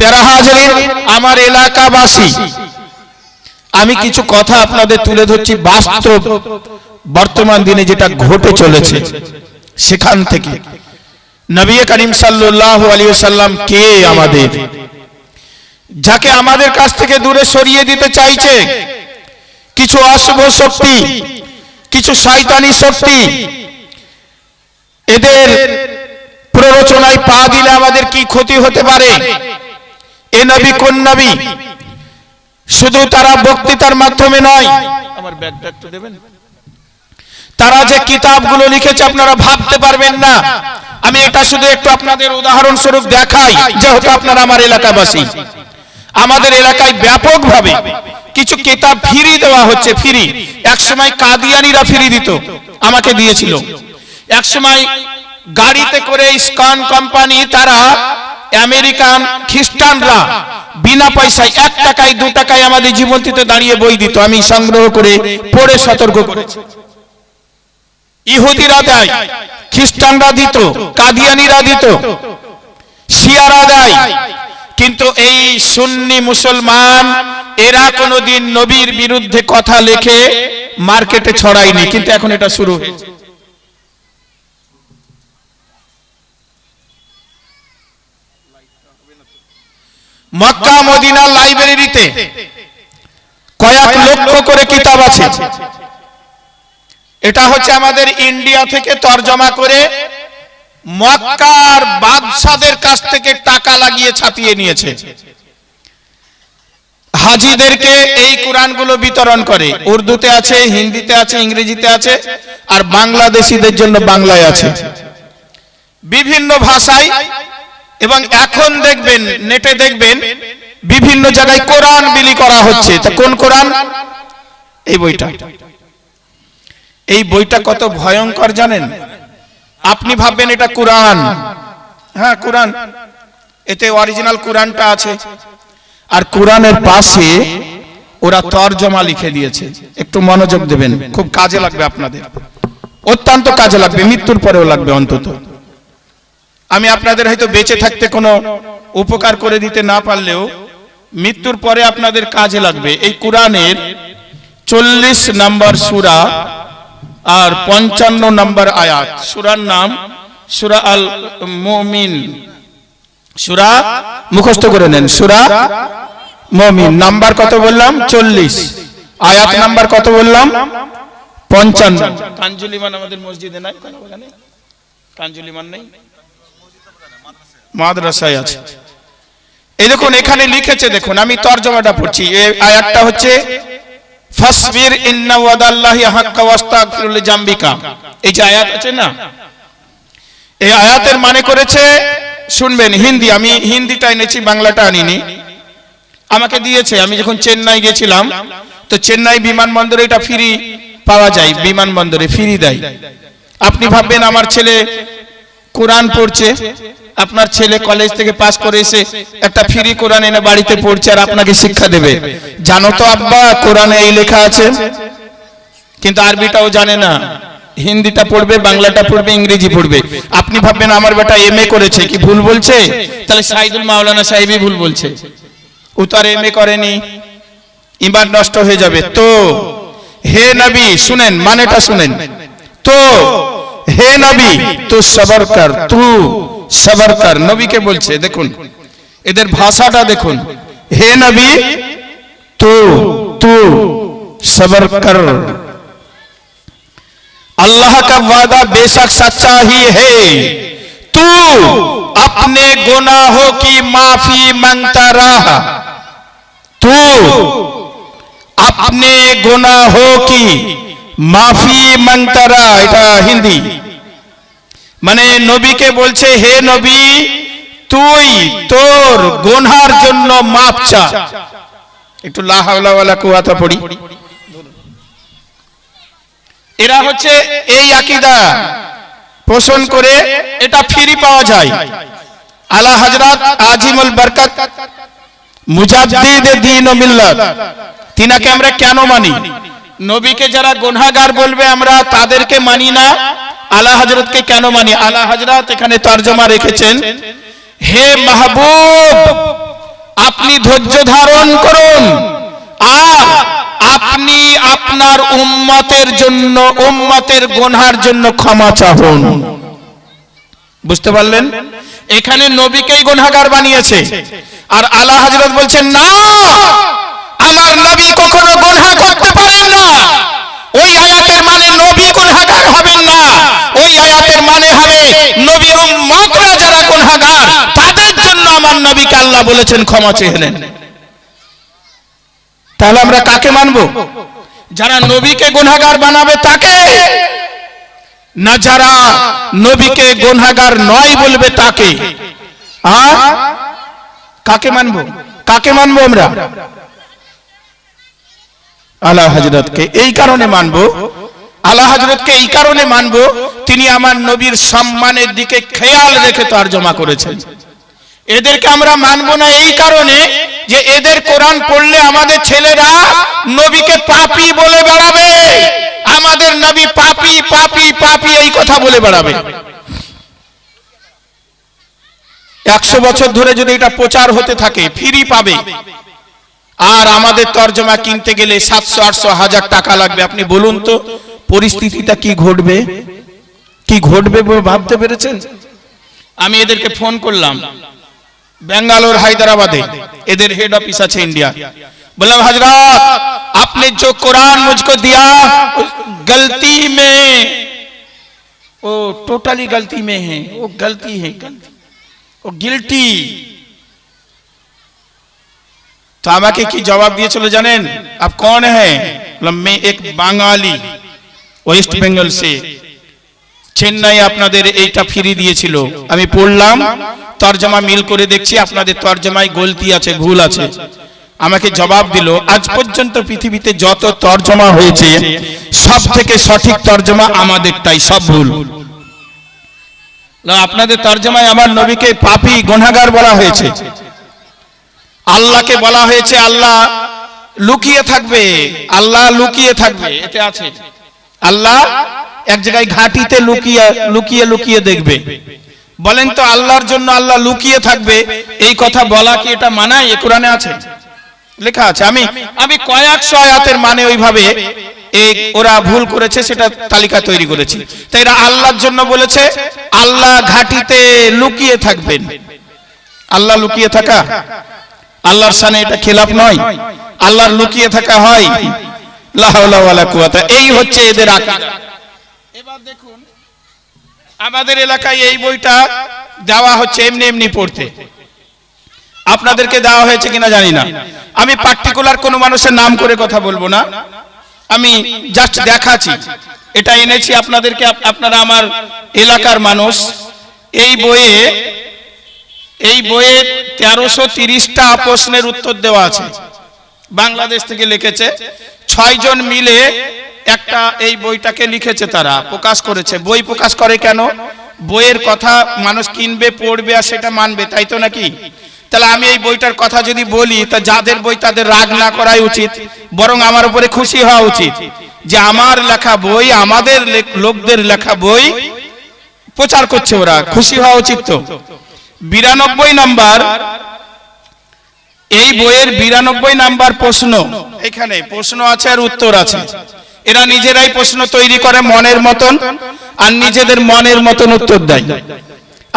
প্যারা হাজরিন, আমার এলাকাবাসী, আমি কিছু কথা আপনাদের তুলে ধরছি বাস্তব বর্তমান দিনে যেটা ঘটে চলেছে সেখান থেকে। নবী করিম সাল্লাল্লাহু আলাইহি ওয়াসাল্লাম কে আমাদের, যাকে আমাদের কাছ থেকে দূরে সরিয়ে দিতে চাইছে কিছু অশুভ শক্তি, কিছু শয়তানি শক্তি। এদের প্ররোচনায় পা দিলে আমাদের কি ক্ষতি হতে পারে? এ নবী কোন নবী? শুধু তারা বক্তৃতার মাধ্যমে নয়, আমার ব্যাগটা একটু দেবেন, তারা যে কিতাবগুলো লিখেছে আপনারা ভাবতে পারবেন না। আমি এটা শুধু একটু আপনাদের উদাহরণ স্বরূপ দেখাই, যেহেতু আপনারা আমার এলাকাবাসী। আমাদের এলাকায় ব্যাপকভাবে কিছু কিতাব ফ্রি দেওয়া হচ্ছে, ফ্রি। এক সময় কাদিয়ানিরা ফ্রি দিত, আমাকে দিয়েছিল। এক সময় গাড়িতে করে ইসকন কোম্পানি, তারা আমেরিকান খ্রিস্টানরা বিনা পয়সায় 1 টাকায় 2 টাকায় আমাদের জীবন্তীতে দাঁড়িয়ে বই দিত। আমি সংগ্রহ করে পড়ে সতর্ক করেছি। ইহুদিরা দেয়, খ্রিস্টানরা দিত, কাদিয়ানিরা দিত, শিয়ারা দেয়। কিন্তু এই সুন্নি মুসলমান এরা কোনোদিন নবীর বিরুদ্ধে কথা লিখে মার্কেটে ছড়ায়নি, কিন্তু এখন এটা শুরু হয়েছে। মক্কা মদিনার লাইব্রেরিতে কয়েক লক্ষ করে কিতাব আছে। এটা হচ্ছে আমাদের ইন্ডিয়া থেকে তরজমা করে মক্কার বাদশাদের কাছ থেকে টাকা লাগিয়ে ছাপিয়ে নিয়েছে। হাজিদেরকে এই কোরআনগুলো বিতরণ করে। উর্দুতে আছে, হিন্দিতে আছে, ইংরেজিতে আছে, আর বাংলাদেশিদের জন্য বাংলায় আছে, বিভিন্ন ভাষায়। এবং এখন দেখবেন, নেটে দেখবেন বিভিন্ন জায়গায় কোরআন বিলি করা হচ্ছে। তা কোন কোরআন? এই বইটা। এই বইটা কত ভয়ঙ্কর জানেন? আপনি ভাববেন এটা কোরআন, হ্যাঁ কোরআন, এতে অরিজিনাল কোরআনটা আছে, আর কোরআনের পাশে ওরা তরজমা লিখে দিয়েছে। একটু মনোযোগ দেবেন, খুব কাজে লাগবে আপনাদের, অত্যন্ত কাজে লাগবে, মৃত্যুর পরেও লাগবে অন্তত। আমি আপনাদের হয়তো বেঁচে থাকতে কোনো উপকার করে দিতে না পারলেও মৃত্যুর পরে আপনাদের কাজে লাগবে। এই কোরআনের 40 নম্বর সূরা আর 55 নম্বর আয়াত। সূরার নাম সূরা আল মুমিন। সূরা মুখস্থ করে নেন, সূরা মুমিন। নাম্বার কত বললাম? 40। আয়াত নাম্বার কত বললাম? 55। কাঞ্জুলিমান আমাদের মসজিদে নাই, ওখানে কাঞ্জুলিমান নেই, মাদ্রাসায় আছে। এই দেখুন এখানে লিখেছে, দেখুন আমি তরজমাটা পড়ছি। এই আয়াতটা হচ্ছে ফাসবির ইন্না ওয়াদাল্লাহি হাক্কা ওয়াস্তাগফির লিজামবিকা। এই যে আয়াত আছে না, এই আয়াতের মানে করেছে, শুনবেন হিন্দি, আমি হিন্দিটা এনেছি, বাংলাটা আনিনি। আমাকে দিয়েছে, আমি যখন চেন্নাই গেছিলাম, তো চেন্নাই বিমানবন্দরে এটা ফ্রি পাওয়া যায়, বিমানবন্দরে ফ্রি দেয়। আপনি ভাববেন আমার ছেলে কোরআন পড়ছে, আপনার ছেলে কলেজ থেকে পাস করে এসে একটা ফ্রি কোরআন এনে বাড়িতে পড়ছে আর আপনাকে শিক্ষা দেবে। জানো তো আব্বা কোরআনে এই লেখা আছে, কিন্তু আরবিটাও জানে না, হিন্দিটা পড়বে, বাংলাটা পড়বে, ইংরেজি পড়বে। আপনি ভাববেন আমার বেটা এমএ করেছে, কি ভুল বলছে? তাহলে সাইদুল মাওলানা সাহেবই ভুল বলছে, ও তো আর এমএ করেনি, ঈমান নষ্ট হয়ে যাবে। তো হে নবী, শুনেন মানেটা শুনেন তো, হে নবী তু সবর কর, তু সবর কর, নবীকে বলছে। দেখুন এদের ভাষাটা দেখুন, হে নবী তু সবর কর, अल्लाह का वादा बेशक सच्चा ही है, तू अपने गुनाहों की माफी मांगता रहा, तू अपने गुनाहों की माफी मांगता रहा। এটা হিন্দি, মানে নবীকে বলছে হে নবী তুই তোর গুনার জন্য মাফ চা। একটু লা হাওলা ওয়ালা কুওয়াতা পড়ি। এরা হচ্ছে এই আকীদা পোষণ করে, এটা ফ্রি পাওয়া যায়। আলা হযরত আজিমুল বরকত মুজাদ্দিদ দ্বীন ও মিল্লাত, তিনাকে আমরা কেন মানি? নবীকে যারা গুনাহগার বলবে আমরা তাদেরকে মানি না, আলা হযরতকে কেন মানি? আলা হযরত এখানে তরজমা রেখেছেন, হে মাহবুব আপনি ধৈর্য ধারণ করুন, আর আপনি আপনার উম্মতের জন্য, উম্মতের গুনাহের জন্য ক্ষমা চাহুন। বুঝতে পারলেন? এখানে নবীকেই গুনাহগার বানিয়েছে, আর আলা হযরত বলছেন না, আমার নবী কখনো গুনাহ করতে পারেন না। ওই আয়াতের মানে নবী গুনাহগার হবেন না, ওই আয়াতের মানে হবে নবীর উম্মতরা যারা গুনাহগার তাদের জন্য আমার নবীকে আল্লাহ বলেছেন ক্ষমা চেয়ে নেন। তাহলে আমরা কাকে মানবো? যারা নবীকে গুনাহগার বানাবে তাকে, না যারা নবীকে গুনাহগার নয় বলবে তাকে? কাকে মানবো? কাকে মানবো আমরা? আলা হযরতকে এই কারণে মানবো, আলা হযরতকে এই কারণে মানবো, তিনি আমার নবীর সম্মানের দিকে খেয়াল রেখে তরজমা করেছেন। এদেরকে আমরা মানবো না এই কারণে যে এদের কোরআন পড়লে আমাদের ছেলেরা নবীকে পাপী বলে বেড়াবে, আমাদের নবী পাপী পাপী পাপী এই কথা বলে বেড়াবে। 100 বছর ধরে যদি এটা প্রচার হতে থাকে ফ্রি পাবে, আর আমাদের তরজমা কিনতে গেলে 700, 800, 1000 টাকা লাগবে। আপনি বলুন তো পরিস্থিতিটা কি ঘটবে? কি ঘটবে ভাবতে পেরেছেন? আমি এদেরকে ফোন করলাম, बेंगलोर हैदराबादे, इधर हेड ऑफिस আছে इंडिया। बोला हजरत आपने जो कुरान मुझको दिया गलती में, वो टोटली गलती में है, वो गलती है, वो गिल्टी। तो আমাকে কি জবাব দিয়েছিল জানেন? आप कौन है? मैं एक बांगाली वेस्ट बेंगल से, চেন্নাই আপনাদের এইটা ফ্রি দিয়েছিল। আমি পড়লাম, তরজমা মিল করে দেখছি আপনাদের তরজমায় গলতি আছে, ভুল আছে। আমাকে জবাব দিল, আজ পর্যন্ত পৃথিবীতে যত তরজমা হয়েছে সব থেকে সঠিক তরজমা আমাদেরটাই, সব ভুল। আপনাদের তরজমায় আমার নবীকে পাপী গুনাহগার বলা হয়েছে, আল্লাহকে বলা হয়েছে আল্লাহ লুকিয়ে থাকবে, আল্লাহ লুকিয়ে থাকবে, এতে আছে আল্লাহ এক জায়গায় ঘাটিতে লুকিয়ে লুকিয়ে লুকিয়ে দেখবে। বলেন তো আল্লাহর জন্য আল্লাহ লুকিয়ে থাকবে, এই কথা বলা কি এটা মানায়? এ কোরআনে আছে, লেখা আছে। আমি কয়েকশো আয়াতের মানে ওইভাবে এই ওরা ভুল করেছে সেটা তালিকা তৈরি করেছি। তাই এরা আল্লাহর জন্য বলেছে আল্লাহ ঘাটিতে লুকিয়ে থাকবেন। আল্লাহ লুকিয়ে থাকা আল্লাহর শানে এটা খেলাফ নয়, আল্লাহর লুকিয়ে থাকা হয়। লা হাওলা ওয়ালা কুওয়াতা, এই হচ্ছে এদের আকীদা। এবার দেখুন আমাদের এলাকায় এই বইটা দেওয়া হচ্ছে এমনি এমনি পড়তে, আপনাদেরকে দেওয়া হয়েছে কিনা জানি না। আমি পার্টিকুলার কোনো মানুষের নাম করে কথা বলবো না, আমি জাস্ট দেখাচ্ছি। এটা এনেছি আপনাদেরকে, আপনারা আমার এলাকার মানুষ। এই বইয়ে 1330টা প্রশ্নের উত্তর দেওয়া আছে, বাংলাদেশ থেকে লিখেছে 6 জন মিলে একটা এই বইটাকে লিখেছে, তারা প্রকাশ করেছে। বই প্রকাশ করে কেন? বইয়ের কথা মানুষ কিনবে, পড়বে, আর সেটা মানবে, তাই তো নাকি? তাহলে আমি এই বইটার কথা যদি বলি, তা যাদের বই তাদের রাগ না করাই উচিত, বরং আমার উপরে খুশি হওয়া উচিত যে আমার লেখা বই, আমাদের লোকদের লেখা বই প্রচার করছে ওরা, খুশি হওয়া উচিত। তো 92 নাম্বার এই বইয়ের 92 নাম্বার প্রশ্ন, এখানে প্রশ্ন আছে আর উত্তর আছে। এরা নিজেরাই প্রশ্ন তৈরি করে মনের মতন, আর নিজেদের মনের মতন উত্তর দেয়,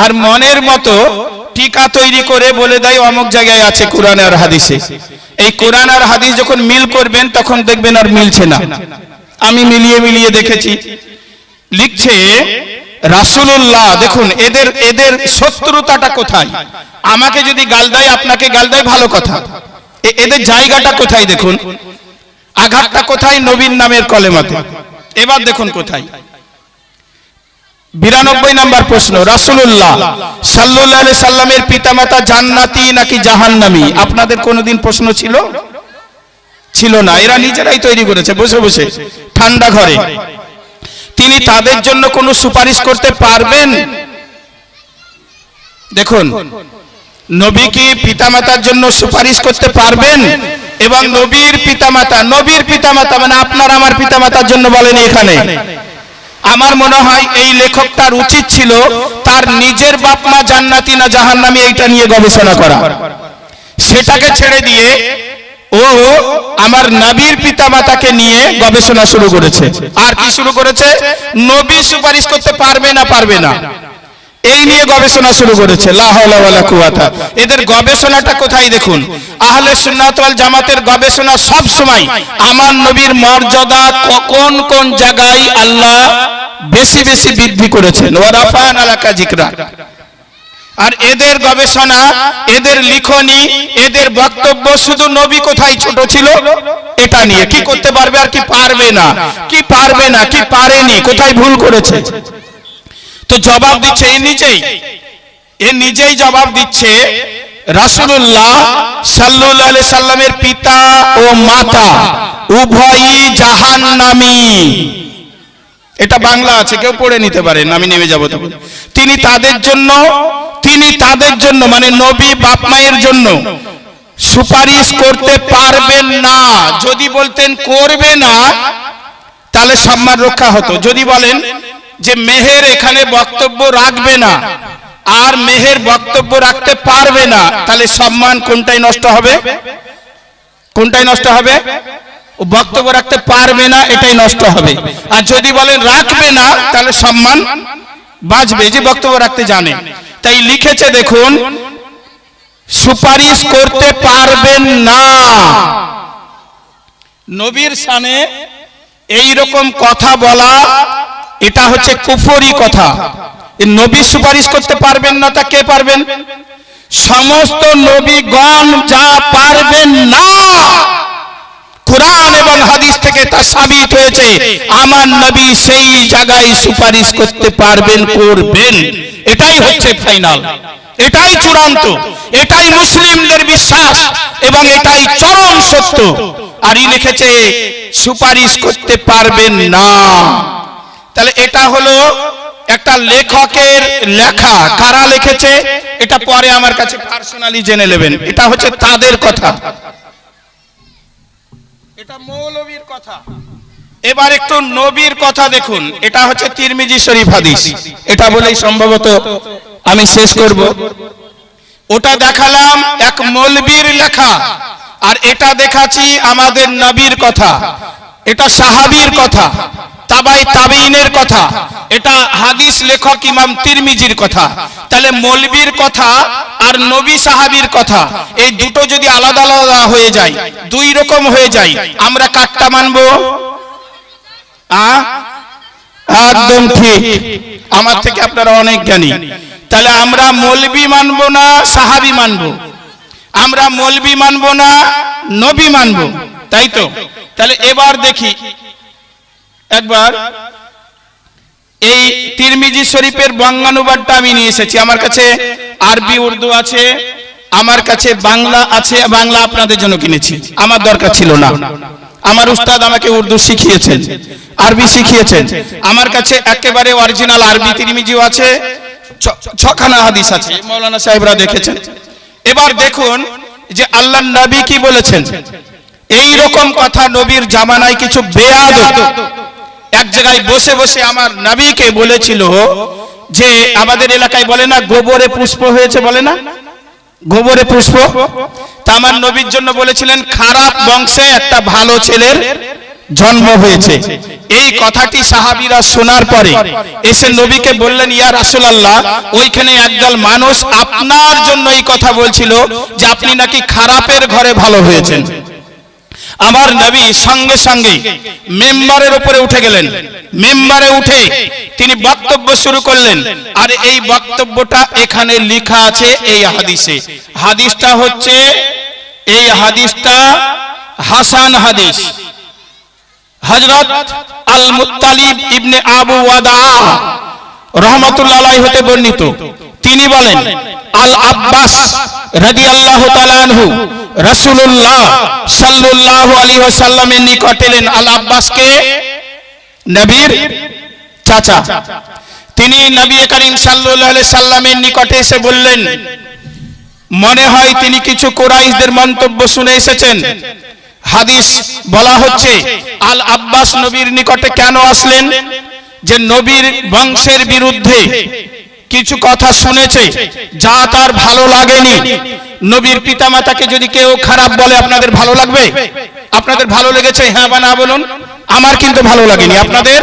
আর মনের মতো টিকা তৈরি করে বলে দেয় অমুক জায়গায় আছে কোরআন আর হাদিসে। এই কোরআন আর হাদিস যখন মিল করবেন তখন দেখবেন আর মিলছে না। আমি মিলিয়ে মিলিয়ে দেখেছি। লিখছে রাসূলুল্লাহ, দেখুন এদের শত্রুতাটা কোথায়। আমাকে যদি গাল দেয়, আপনাকে গাল দেয়, ভালো কথা। এদের জায়গাটা কোথায় দেখুন, আঘাতটা কোথায়? নবীর নামের কলেমাতে। এবার দেখুন কোথায়। 92 নাম্বার প্রশ্ন, রাসূলুল্লাহ সাল্লাল্লাহু আলাইহি সাল্লামের পিতামাতা জান্নাতি নাকি জাহান্নামী? আপনাদের কোনোদিন প্রশ্ন ছিল? ছিল না, এরা নিজেরাই তৈরি করেছে বসে বসে ঠান্ডা ঘরে। তিনি তাদের জন্য কোনো সুপারিশ করতে পারবেন? দেখুন, নবী কি পিতামাতার জন্য সুপারিশ করতে পারবেন? এবং নবীর পিতামাতা মানে আপনার আমার পিতামাতার জন্য বলেনি এখানে। আমার মনে হয় এই লেখকটার উচিত ছিল তার নিজের বাপ মা জান্নাতি না জাহান্নামী এইটা নিয়ে গবেষণা করা। সে সেটাকে ছেড়ে দিয়ে ও আমার নবীর পিতামাতাকে নিয়ে গবেষণা শুরু করেছে। আর কি শুরু করেছে? নবী সুপারিশ করতে পারবে না পারবে না এই নিয়ে গবেষণা শুরু করেছে। লা হাওলা ওয়ালা কুওয়াতা। এদের গবেষণাটা কোথায় দেখুন, আহলে সুন্নাত ওয়াল জামাতের গবেষণা সব সময় আমার নবীর মর্যাদা কোন কোন জায়গায় আল্লাহ বেশি বেশি বৃদ্ধি করেছেন, ওয়া রাফা'না লাকা যিকরা। আর এদের গবেষণা, এদের লিখনি, এদের বক্তব্য শুধু নবী কোথায় ছোট ছিল এটা নিয়ে, কি করতে পারবে আর কি পারবে না, কি পারবে না, কি পারেনি, কোথায় ভুল করেছে। তো জবাব দিচ্ছে এ নিজেই জবাব দিচ্ছে। রাসূলুল্লাহ সাল্লাল্লাহু আলাইহি সাল্লামের পিতা ও মাতা উভয়ই জাহান্নামী। এটা বাংলা আছে, কেউ পড়ে নিতে পারেন, আমি নেমে যাব তখন। তিনি তাদের জন্য মানে নবী বাপ মায়ের জন্য সুপারিশ করতে পারবেন না। যদি বলতেন করবে না তাহলে সম্মান রক্ষা হতো। যদি বলেন যে মেহের এখানে বক্তব্য রাখবে না আর মেহের বক্তব্য রাখতে পারবে না, তাহলে সম্মান কোনটাই নষ্ট হবে? কোনটাই নষ্ট হবে? ও বক্তব্য রাখতে পারবে না এটাই নষ্ট হবে। আর যদি বলেন রাখবে না তাহলে সম্মান বাঁচবে, যে বক্তব্য রাখতে জানে। তাই লিখেছে দেখুন, সুপারিশ করতে পারবেন না। নবীর শানে এই রকম কথা বলা এটা হচ্ছে কুফরি কথা। নবী সুপারিশ করতে পারবেন না, তা কে পারবেন? সমস্ত নবীগণ যা পারবেন না কুরআন এবং হাদিস থেকে তা সাবিত হয়েছে, আমার নবী সেই জায়গায় সুপারিশ করতে পারবেন, করবেন। এটাই হচ্ছে ফাইনাল, এটাই চূড়ান্ত, এটাই মুসলিমদের বিশ্বাস এবং এটাই চরম সত্য। আর লিখেছে সুপারিশ করতে পারবেন না। তাহলে এটা হলো একটা লেখকের লেখা। কারা লিখেছে এটা পরে আমার কাছে পার্সোনালি জেনে নেবেন। এটা হচ্ছে তাদের কথা, এটা মৌলবীর কথা। এবার একটু নবীর কথা দেখুন। এটা হচ্ছে তিরমিজি শরীফ হাদিস। এটা বলেই সম্ভবত আমি শেষ করব। ওটা দেখালাম এক মৌলবীর লেখা, আর এটা দেখাচ্ছি আমাদের নবীর কথা। এটা সাহাবীর কথা, তাবাই তাবেঈনের কথা, এটা হাদিস লেখক ইমাম তিরমিজির কথা। তাহলে মৌলবীর কথা আর নবী সাহাবীর কথা এই দুটো যদি আলাদা আলাদা হয়ে যায়, দুই রকম হয়ে যায়, আমরা কাটটা মানবো? একদম ঠিক, আমার থেকে আপনারা অনেক জ্ঞানী। তাহলে আমরা মৌলবী মানবো না সাহাবী মানবো? আমরা মৌলবী মানবো না নবী মানবো, তাই তো? তাহলে এবার দেখি একবার এই তিরমিজি শরীফের বঙ্গানুবাদটা আমি নিয়ে এসেছি। আমার কাছে আরবি উর্দু আছে, আমার কাছে বাংলা আছে। বাংলা আপনাদের জন্য কিনেছি, আমার দরকার ছিল না। আমার উস্তাদ আমাকে উর্দু শিখিয়েছেন, আরবি শিখিয়েছেন। আমার কাছে একেবারে অরিজিনাল আরবি তিরমিজিও আছে, ছখানা হাদিস আছে, মাওলানা সাহেবরা দেখেছেন। এবার দেখুন যে আল্লাহর নবী কি বলেছেন। এই রকম কথা নবীর জামানায় কিছু বেয়াদব এক জায়গায় বসে বসে আমার নবীকে বলেছিল যে আমাদের এলাকায় বলে না গোবরে পুষ্প হয়েছে, বলে না গোবরে পুষ্প। তা আমার নবীর জন্য বলেছিলেন খারাপ বংশে একটা ভালো ছেলের জন্ম হয়েছে। এই কথাটি সাহাবীরা শোনার পরে এসে নবীকে বললেন, ইয়া রাসূলুল্লাহ, ওইখানে একদল মানুষ আপনার জন্য এই কথা বলছিল যে আপনি নাকি খারাপের ঘরে ভালো হয়েছেন। আমার নবী সঙ্গে সঙ্গে মেম্বারের উপরে উঠে গেলেন। মেম্বারে উঠে তিনি বক্তব্য শুরু করলেন। আর এই বক্তব্যটা এখানে লেখা আছে এই হাদিসে। হাদিসটা হচ্ছে, এই হাদিসটা হাসান হাদিস। হযরত আল মুত্তালিব ইবনে আবু ওয়াদা রাহমাতুল্লাহ আলাইহি হতে বর্ণিত। তিনি বলেন, আল আব্বাস রাদিয়াল্লাহু তাআলা আনহু রাসূলুল্লাহ সাল্লাল্লাহু আলাইহি ওয়াসাল্লামের নিকট এলেন। আল আব্বাসকে নবীর চাচা। তিনি নবী করিম সাল্লাল্লাহু আলাইহি সাল্লামের নিকটে এসে বললেন, মনে হয় তিনি কিছু কুরাইশদের মন্তব্য শুনে এসেছেন। হাদিস বলা হচ্ছে আল আব্বাস নবীর নিকটে কেন আসলেন? যে নবীর বংশের বিরুদ্ধে কিছু কথা শুনেছে যা তার ভালো লাগেনি। নবীর পিতামাতাকে যদি কেউ খারাপ বলে আপনাদের ভালো লাগবে? আপনাদের ভালো লেগেছে হ্যাঁ বা না বলুন? আমার কিন্তু ভালো লাগেনি। আপনাদের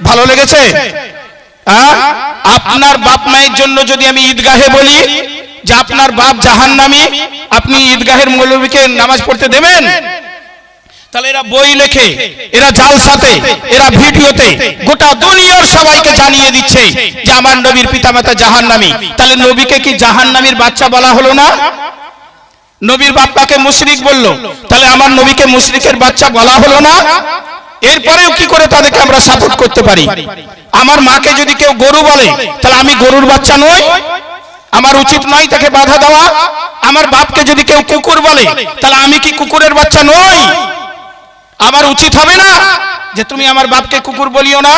ভালো লেগেছে? আপনার বাপ মায়ের জন্য যদি আমি ঈদগাহে বলি যে আপনার বাপ জাহান্নামী, আপনি ঈদগাহের মৌলবীকে নামাজ পড়তে দেবেন? তাহলে এরা বই লেখে, এরা জালসাতে, এরা ভিডিওতে গোটা দুনিয়ার সবাইকে জানিয়ে দিচ্ছে যে আমার নবীর পিতামাতা জাহান্নামী। তাহলে নবীকে কি জাহান্নামীর বাচ্চা বলা হলো না? নবীর বাপ্পাকে মুশরিক বললো, তাহলে আমার নবীকে মুশরিকের বাচ্চা বলা হলো না? এরপরেও কি করে তাদেরকে আমরা সাপোর্ট করতে পারি? আমার মাকে যদি কেউ গরু বলে, তাহলে আমি গরুর বাচ্চা নই? আমার উচিত নয় তাকে বাধা দেওয়া? আমার বাপকে যদি কেউ কুকুর বলে, তাহলে আমি কি কুকুরের বাচ্চা নই? আমার উচিত হবে না যে তুমি আমার বাপকে কুকুর বলিও না?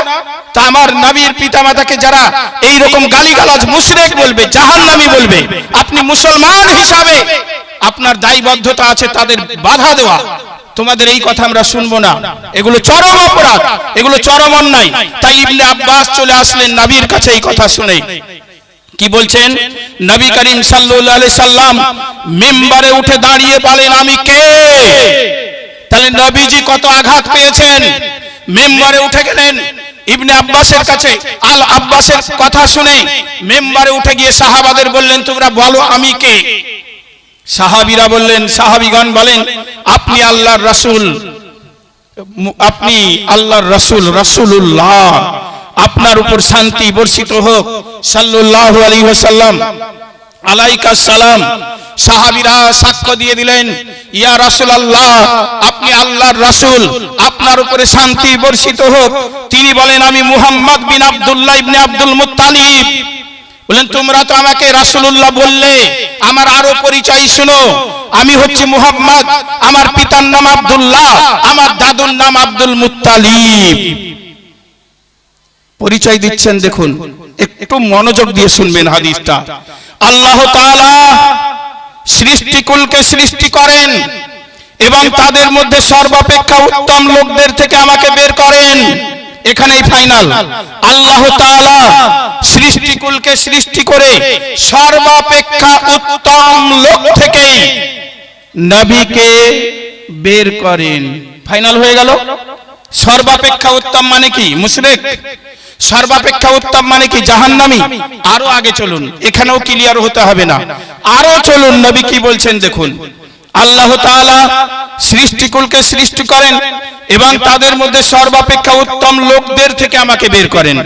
তা আমার নবীর পিতামাতাকে যারা এই রকম গালিগালাজ মুশরিক বলবে, জাহান্নামী বলবে, আপনি মুসলমান হিসাবে আপনার দায়বদ্ধতা আছে তাদের বাধা দেওয়া। তোমাদের এই কথা আমরা শুনবো না, এগুলো চরম অপরাধ, এগুলো চরম অন্যায়। তাই ইবনে আব্বাস চলে আসলেন নবীর কাছে এই কথা শুনে। কি বলছেন? নবী করিম সাল্লাল্লাহু আলাইহি সাল্লাম মিম্বারে উঠে দাঁড়িয়ে বলেন আমি কে? তাহলে নবীজি কত আঘাত পেয়েছেন। মিম্বারে উঠে গেলেন ইবনে আব্বাসের কাছে, আল আব্বাসের কথা শুনে মিম্বারে উঠে গিয়ে সাহাবাদের বললেন তোমরা বলো আমি কে? সাহাবীরা বললেন, সাহাবীগণ বলেন আপনি আল্লাহর রাসূল, আপনি আল্লাহর রাসূল, রাসূলুল্লাহ, আপনার উপর শান্তি বর্ষিত হোক, সাল্লাল্লাহু আলাইহি ওয়াসাল্লাম, আলাইকা সালাম। সাহাবীরা সাক্ষ্য দিয়ে দিলেন ইয়া রাসূলুল্লাহ, আপনি আল্লাহর রাসূল, আপনার উপরে শান্তি বর্ষিত হোক। তিনি বলেন আমি মুহাম্মদ বিন আব্দুল্লাহ ইবনে আব্দুল মুত্তালিব। বলেন তোমরা তো আমাকে রাসূলুল্লাহ বললে, আমার আরো পরিচয় শুনো, আমি হচ্ছি মুহাম্মদ, আমার পিতার নাম আব্দুল্লাহ, আমার দাদুর নাম আব্দুল মুত্তালিব। পরিচয় দিচ্ছেন, দেখুন একটু মনোযোগ দিয়ে শুনবেন হাদিসটা। আল্লাহ তাআলা সৃষ্টিকুলকে সৃষ্টি করেন এবং তাদের মধ্যে সর্বাপেক্ষা উত্তম লোকদের থেকে আমাকে বের করেন। এখানেই ফাইনাল। আল্লাহ তাআলা সৃষ্টিকুলকে সৃষ্টি করে সর্বাপেক্ষা উত্তম লোক থেকে নবীকে বের করেন। ফাইনাল হয়ে গেল। সর্বাপেক্ষা উত্তম মানে কি? মুশরিক। সর্বাপেক্ষা উত্তম মানে কি? জাহান্নামী। আরো আগে চলুন, এখানেও ক্লিয়ার হতে হবে না, আরো চলুন নবী কি বলছেন দেখুন। আল্লাহ তাআলা সৃষ্টিকুলকে সৃষ্টি করেন এবং তাদের মধ্যে সর্বাপেক্ষা উত্তম লোকদের থেকে আমাকে বের করেন।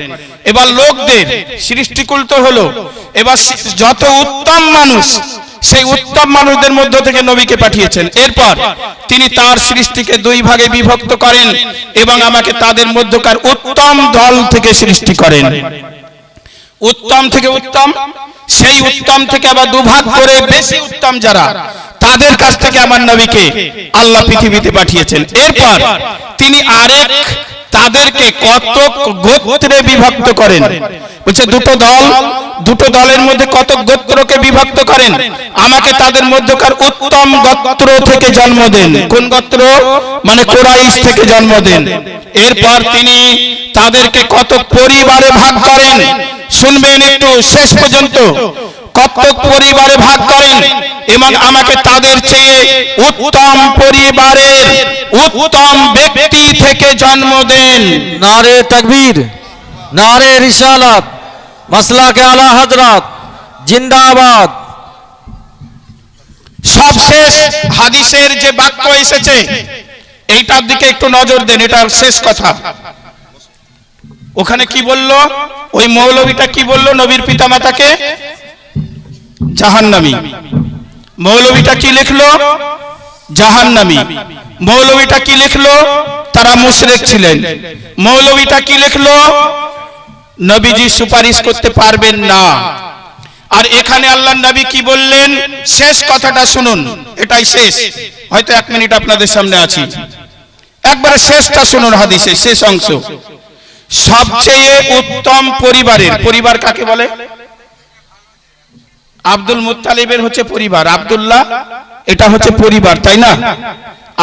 এবার লোকদের, সৃষ্টিকুল তো হলো, এবার যত উত্তম মানুষ, সেই উত্তম মানুষদের মধ্য থেকে নবীকে পাঠিয়েছেন। এরপর তিনি তার সৃষ্টিকে দুই ভাগে বিভক্ত করেন এবং আমাকে তাদের মধ্যকার উত্তম দল থেকে সৃষ্টি করেন। উত্তম থেকে উত্তম, সেই উত্তম থেকে আবার দুভাগ করে বেশি উত্তম যারা, তাদের কাছ থেকে আমার নবীকে আল্লাহ পৃথিবীতে পাঠিয়েছেন। এরপর তিনি আরেক তাদেরকে কত গোত্রে বিভক্ত করেন। বলছে দুটো দল, দুটো দলের মধ্যে কত গোত্রকে বিভক্ত করেন। আমাকে তাদের মধ্যকার উত্তম গোত্র থেকে জন্ম দেন। কোন গোত্র? মানে কুরাইশ থেকে জন্ম দেন। এরপর তিনি তাদেরকে কত পরিবারে ভাগ করেন। শুনবেন একটু শেষ পর্যন্ত। কত পরিবারে ভাগ করেন এবং আমাকে তাদের চেয়ে উত্তম পরিবারের উত্তম ব্যক্তি থেকে জন্ম দেন। নারে তাকবীর, নারে রিসালাত, মাসলাকে আলা হযরত জিন্দাবাদ। সবশেষ হাদিসের যে বাক্য এসেছে এইটার দিকে একটু নজর দেন, এটার শেষ কথা। ওখানে কি বলল ওই মৌলবীটা? কি বলল? নবীর পিতামাতাকে জাহান্নামী। মৌলবীটা কি লিখলো? জাহান্নামী। মৌলবীটা কি লিখলো? তারা মুশরিক ছিলেন। মৌলবীটা কি লিখলো? নবীজি সুপারিশ করতে পারবেন না। আর এখানে আল্লাহর নবী কি বললেন? শেষ কথাটা শুনুন, এটাই শেষ। হয়তো 1 মিনিট আপনাদের সামনে আছি, একবারে শেষটা শুনুন, হাদিসের শেষ অংশ। সবচেয়ে উত্তম পরিবারের, পরিবার কাকে বলে? আব্দুল মুত্তালিবের হচ্ছে পরিবার, আব্দুল্লাহ এটা হচ্ছে পরিবার, তাই না?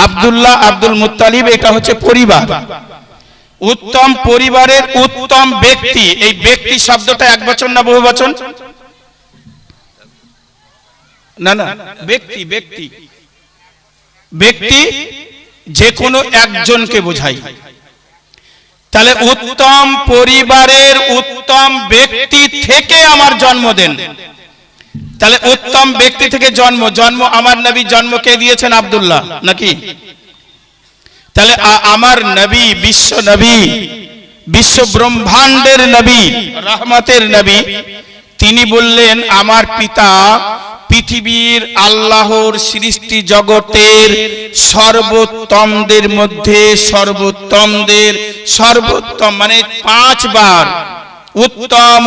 আব্দুল্লাহ, আব্দুল মুত্তালিব এটা হচ্ছে পরিবার। উত্তম পরিবারের উত্তম ব্যক্তি, এই ব্যক্তি শব্দটা একবচন না বহুবচন? না না, ব্যক্তি ব্যক্তি ব্যক্তি যে কোনো একজনকে বোঝাই। তাহলে উত্তম পরিবারের উত্তম ব্যক্তি থেকে আমার জন্ম দেন। তাহলে উত্তম ব্যক্তি থেকে জন্ম, জন্ম আমার নবী জন্ম কে দিয়েছেন? আব্দুল্লাহ নাকি? তাহলে আমার নবী, বিশ্ব নবী, বিশ্ব ব্রহ্মাণ্ডের নবী, রহমতের নবী, তিনি বললেন আমার পিতা পৃথিবীর আল্লাহর সৃষ্টি জগতের সর্বোত্তমদের মধ্যে সর্বোত্তমদের সর্বোত্তম, মানে 5 বার উত্তম